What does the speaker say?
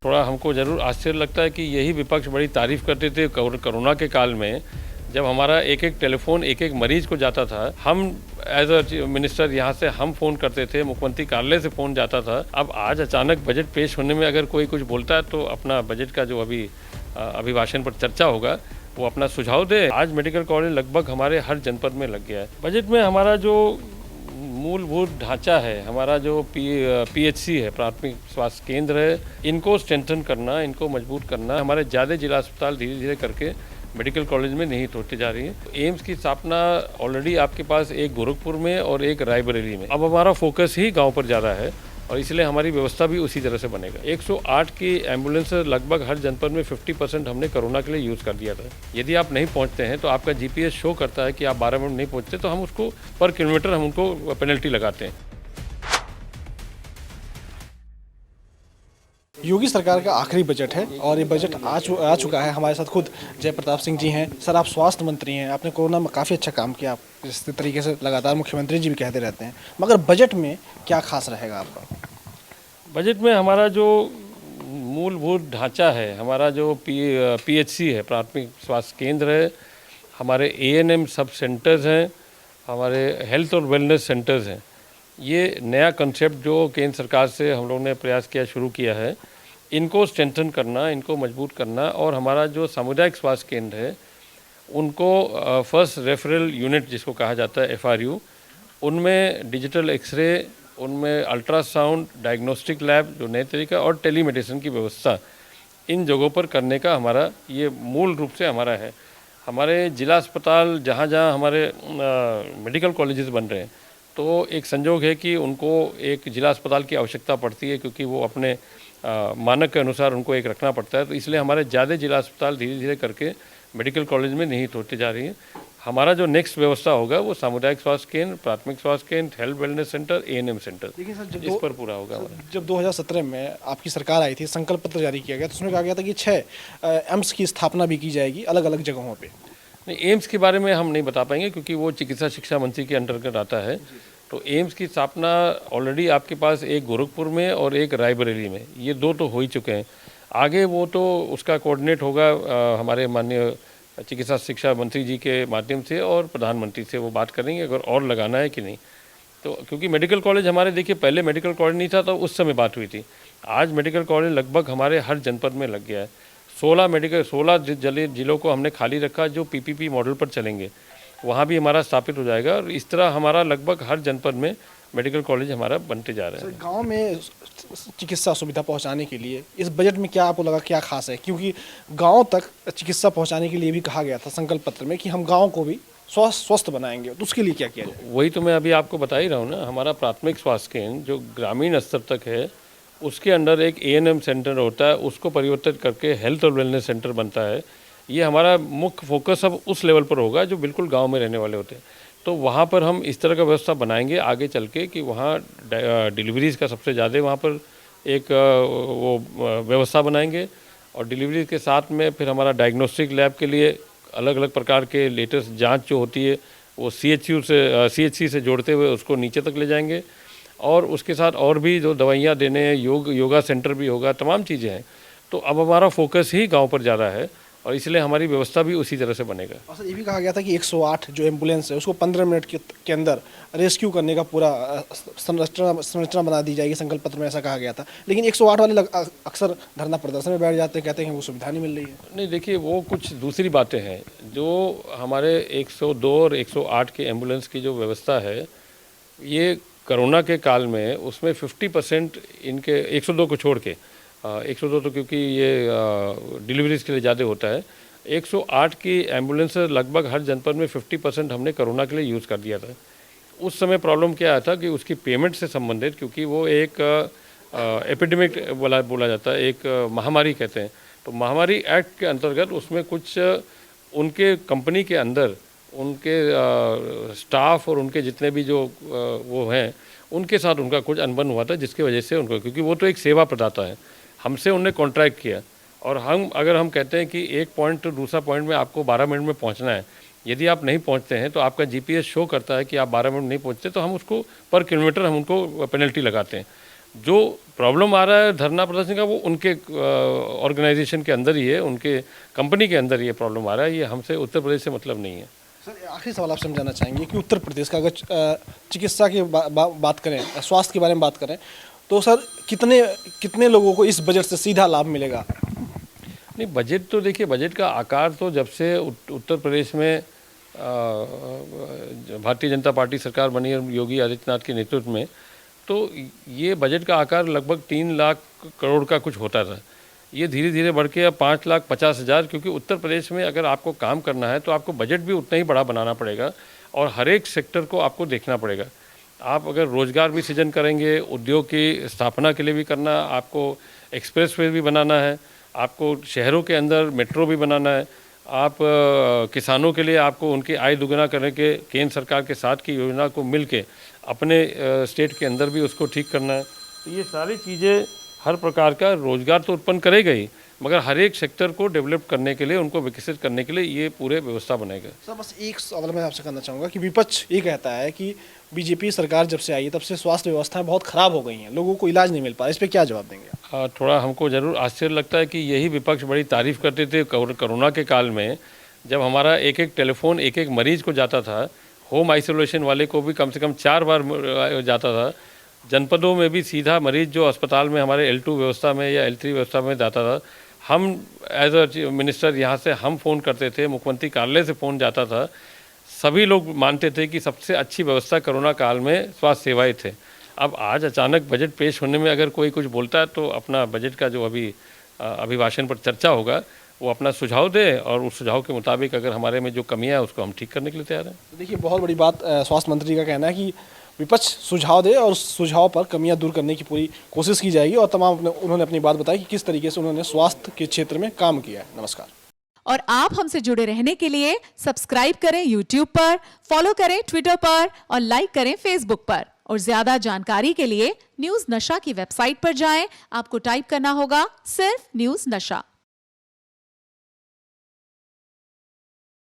थोड़ा हमको ज़रूर आश्चर्य लगता है कि यही विपक्ष बड़ी तारीफ़ करते थे कोरोना के काल में, जब हमारा एक-एक टेलीफ़ोन एक-एक मरीज़ को जाता था। हम एज़ अ मिनिस्टर यहाँ से हम फ़ोन करते थे, मुख्यमंत्री कार्यालय से फ़ोन जाता था। अब आज अचानक बजट पेश होने में अगर कोई कुछ बोलता है तो अपना बजट का जो अभिभाषण पर चर्चा होगा, वो अपना सुझाव दे। आज मेडिकल कॉलेज लगभग हमारे हर जनपद में लग गया है। बजट में हमारा जो मूलभूत ढांचा है, हमारा जो पीएचसी है, प्राथमिक स्वास्थ्य केंद्र है, इनको स्ट्रेंथन करना, इनको मजबूत करना, हमारे ज़्यादा जिला अस्पताल धीरे धीरे करके मेडिकल कॉलेज में निहित होती जा रही है। एम्स की स्थापना ऑलरेडी आपके पास एक गोरखपुर में और एक रायबरेली में। अब हमारा फोकस ही गांव पर ज़्यादा है और इसलिए हमारी व्यवस्था भी उसी तरह से बनेगा। 108 की एम्बुलेंस लगभग हर जनपद में 50% हमने कोरोना के लिए यूज़ कर दिया था। यदि आप नहीं पहुंचते हैं तो आपका जीपीएस शो करता है कि आप 12 मिनट नहीं पहुंचते, तो हम उसको पर किलोमीटर हम उनको पेनल्टी लगाते हैं। योगी सरकार का आखिरी बजट है और ये बजट आ चुका है। हमारे साथ खुद जयप्रताप सिंह जी हैं। सर, आप स्वास्थ्य मंत्री हैं, आपने कोरोना में काफ़ी अच्छा काम किया, आप इस तरीके से लगातार मुख्यमंत्री जी भी कहते रहते हैं, मगर बजट में क्या खास रहेगा आपका? बजट में हमारा जो मूलभूत ढांचा है, हमारा जो पीएचसी है, प्राथमिक स्वास्थ्य केंद्र है, हमारे एएनएम सब सेंटर्स हैं, हमारे हेल्थ और वेलनेस सेंटर्स हैं, ये नया कंसेप्ट जो केंद्र सरकार से हम लोगों ने प्रयास किया, शुरू किया है, इनको स्ट्रेंथन करना, इनको मजबूत करना और हमारा जो सामुदायिक स्वास्थ्य केंद्र है उनको फर्स्ट रेफरल यूनिट जिसको कहा जाता है FRU, उनमें डिजिटल एक्सरे, उनमें अल्ट्रासाउंड, डायग्नोस्टिक लैब जो नए तरीका और टेलीमेडिसिन की व्यवस्था इन जगहों पर करने का हमारा ये मूल रूप से हमारा है। हमारे जिला अस्पताल जहाँ जहाँ हमारे मेडिकल कॉलेजेस बन रहे हैं, तो एक संजोग है कि उनको एक जिला अस्पताल की आवश्यकता पड़ती है, क्योंकि वो अपने मानक के अनुसार उनको एक रखना पड़ता है। तो इसलिए हमारे ज़्यादा जिला अस्पताल धीरे धीरे करके मेडिकल कॉलेज में निहित होती जा रही है। हमारा जो नेक्स्ट व्यवस्था होगा वो सामुदायिक स्वास्थ्य केंद्र, प्राथमिक स्वास्थ्य केंद्र, health wellness centre, ANM centre, देखिए सर, इस पर पूरा होगा हमारा। जब 2017 में आपकी सरकार आई थी, संकल्प पत्र जारी किया गया, तो उसमें कहा गया था कि 6 एम्स की स्थापना भी की जाएगी अलग अलग जगहों पर। नहीं, एम्स के बारे में हम नहीं बता पाएंगे क्योंकि वो चिकित्सा शिक्षा मंत्री के अंतर्गत आता है। तो एम्स की स्थापना ऑलरेडी आपके पास एक गोरखपुर में और एक रायबरेली में, ये 2 तो हो ही चुके हैं। आगे वो तो उसका कोऑर्डिनेट होगा हमारे माननीय चिकित्सा शिक्षा मंत्री जी के माध्यम से, और प्रधानमंत्री से वो बात करेंगे अगर और लगाना है कि नहीं। तो क्योंकि मेडिकल कॉलेज हमारे, देखिए पहले मेडिकल कॉलेज नहीं था तो उस समय बात हुई थी। आज मेडिकल कॉलेज लगभग हमारे हर जनपद में लग गया है। 16 जिलों को हमने खाली रखा जो PPP मॉडल पर चलेंगे, वहाँ भी हमारा स्थापित हो जाएगा और इस तरह हमारा लगभग हर जनपद में मेडिकल कॉलेज हमारा बनते जा रहा है। गांव में चिकित्सा सुविधा पहुंचाने के लिए इस बजट में क्या आपको लगा, क्या खास है? क्योंकि गांव तक चिकित्सा पहुंचाने के लिए भी कहा गया था संकल्प पत्र में कि हम गांव को भी स्वस्थ बनाएंगे, तो उसके लिए क्या किया जाए? वही तो मैं अभी आपको बता ही रहा हूँ ना। हमारा प्राथमिक स्वास्थ्य केंद्र जो ग्रामीण स्तर तक है, उसके अंदर एक ANM सेंटर होता है, उसको परिवर्तित करके हेल्थ और वेलनेस सेंटर बनता है। ये हमारा मुख्य फोकस अब उस लेवल पर होगा जो बिल्कुल गांव में रहने वाले होते हैं। तो वहाँ पर हम इस तरह का व्यवस्था बनाएंगे आगे चल के कि वहाँ डिलीवरीज़ का सबसे ज़्यादा वहाँ पर एक वो व्यवस्था बनाएंगे, और डिलीवरी के साथ में फिर हमारा डायग्नोस्टिक लैब के लिए अलग अलग प्रकार के लेटेस्ट जाँच जो होती है वो CHC से जोड़ते हुए उसको नीचे तक ले जाएंगे, और उसके साथ और भी जो दवाइयाँ देने हैं, योगा सेंटर भी होगा, तमाम चीज़ें हैं। तो अब हमारा फोकस ही गांव पर ज़्यादा है और इसलिए हमारी व्यवस्था भी उसी तरह से बनेगा। और सर, ये भी कहा गया था कि 108 जो एम्बुलेंस है उसको 15 मिनट के अंदर रेस्क्यू करने का पूरा संरचना बना दी जाएगी, संकल्प पत्र में ऐसा कहा गया था। लेकिन 108 वाले अक्सर धरना प्रदर्शन में बैठ जाते हैं, कहते हैं कि वो सुविधा नहीं मिल रही है। नहीं, देखिए वो कुछ दूसरी बातें हैं। जो हमारे 102 और 108 के एम्बुलेंस की जो व्यवस्था है, ये कोरोना के काल में उसमें 50% इनके 102 को छोड़ के 102 तो क्योंकि ये डिलीवरीज़ के लिए ज़्यादा होता है, 108 की एम्बुलेंस लगभग हर जनपद में 50% हमने कोरोना के लिए यूज़ कर दिया था। उस समय प्रॉब्लम क्या आया था कि उसकी पेमेंट से संबंधित, क्योंकि वो एक एपिडेमिक बोला जाता है, एक महामारी कहते हैं। तो महामारी एक्ट के अंतर्गत उसमें कुछ उनके कंपनी के अंदर उनके स्टाफ और उनके जितने भी जो वो हैं, उनके साथ उनका कुछ अनबन हुआ था, जिसकी वजह से उनको, क्योंकि वो तो एक सेवा प्रदाता है, हमसे उन्होंने कॉन्ट्रैक्ट किया, और अगर हम कहते हैं कि एक पॉइंट to दूसरा पॉइंट में आपको 12 मिनट में पहुंचना है, यदि आप नहीं पहुंचते हैं तो आपका जीपीएस शो करता है कि आप 12 मिनट नहीं पहुंचते, तो हम उसको पर किलोमीटर हम उनको पेनल्टी लगाते हैं। जो प्रॉब्लम आ रहा है धरना प्रदर्शन का वो उनके ऑर्गेनाइजेशन के अंदर ही है, उनके कंपनी के अंदर ये प्रॉब्लम आ रहा है, ये हमसे उत्तर प्रदेश से मतलब नहीं है। सर आखिरी सवाल आपसे हम जानना चाहेंगे कि उत्तर प्रदेश का अगर चिकित्सा की बात करें, स्वास्थ्य के बारे में बात करें, तो सर कितने लोगों को इस बजट से सीधा लाभ मिलेगा? नहीं, बजट तो देखिए, बजट का आकार तो जब से उत्तर प्रदेश में भारतीय जनता पार्टी सरकार बनी है योगी आदित्यनाथ के नेतृत्व में, तो ये बजट का आकार लगभग 3 लाख करोड़ का कुछ होता था। ये धीरे धीरे बढ़ के अब 5,50,000, क्योंकि उत्तर प्रदेश में अगर आपको काम करना है तो आपको बजट भी उतना ही बड़ा बनाना पड़ेगा और हर एक सेक्टर को आपको देखना पड़ेगा। आप अगर रोजगार भी सृजन करेंगे, उद्योग की स्थापना के लिए भी करना, आपको एक्सप्रेसवे भी बनाना है, आपको शहरों के अंदर मेट्रो भी बनाना है, आप किसानों के लिए आपको उनकी आय दुगना करने के केंद्र सरकार के साथ की योजना को मिल के अपने स्टेट के अंदर भी उसको ठीक करना है। तो ये सारी चीज़ें हर प्रकार का रोजगार तो उत्पन्न करेगा ही, मगर हर एक सेक्टर को डेवलप करने के लिए, उनको विकसित करने के लिए ये पूरे व्यवस्था बनेगा। सर बस एक सवाल मैं आपसे करना चाहूँगा कि विपक्ष ये कहता है कि बीजेपी सरकार जब से आई है तब से स्वास्थ्य व्यवस्थाएं बहुत खराब हो गई हैं, लोगों को इलाज नहीं मिल पा रहा, इस पर क्या जवाब देंगे? थोड़ा हमको ज़रूर आश्चर्य लगता है कि यही विपक्ष बड़ी तारीफ़ करते थे कोरोना के काल में, जब हमारा एक एक टेलीफोन एक एक मरीज़ को जाता था, होम आइसोलेशन वाले को भी कम से कम 4 बार जाता था, जनपदों में भी सीधा मरीज़ जो अस्पताल में हमारे L2 व्यवस्था में या L3 व्यवस्था में जाता था, हम एज अ मिनिस्टर यहाँ से हम फ़ोन करते थे, मुख्यमंत्री कार्यालय से फ़ोन जाता था, सभी लोग मानते थे कि सबसे अच्छी व्यवस्था कोरोना काल में स्वास्थ्य सेवाएं थे। अब आज अचानक बजट पेश होने में अगर कोई कुछ बोलता है तो अपना बजट का जो अभी अभिभाषण पर चर्चा होगा वो अपना सुझाव दे और उस सुझाव के मुताबिक अगर हमारे में जो कमियां है उसको हम ठीक करने के लिए तैयार हैं। देखिए बहुत बड़ी बात स्वास्थ्य मंत्री का कहना है कि विपक्ष सुझाव दे और उस सुझाव पर कमियां दूर करने की पूरी कोशिश की जाएगी और तमाम उन्होंने अपनी बात बताई कि किस तरीके से उन्होंने स्वास्थ्य के क्षेत्र में काम किया है। नमस्कार। और आप हमसे जुड़े रहने के लिए सब्सक्राइब करें YouTube पर, फॉलो करें Twitter पर और लाइक करें Facebook पर। और ज्यादा जानकारी के लिए न्यूज़ नशा की वेबसाइट पर जाएं। आपको टाइप करना होगा सिर्फ न्यूज़ नशा।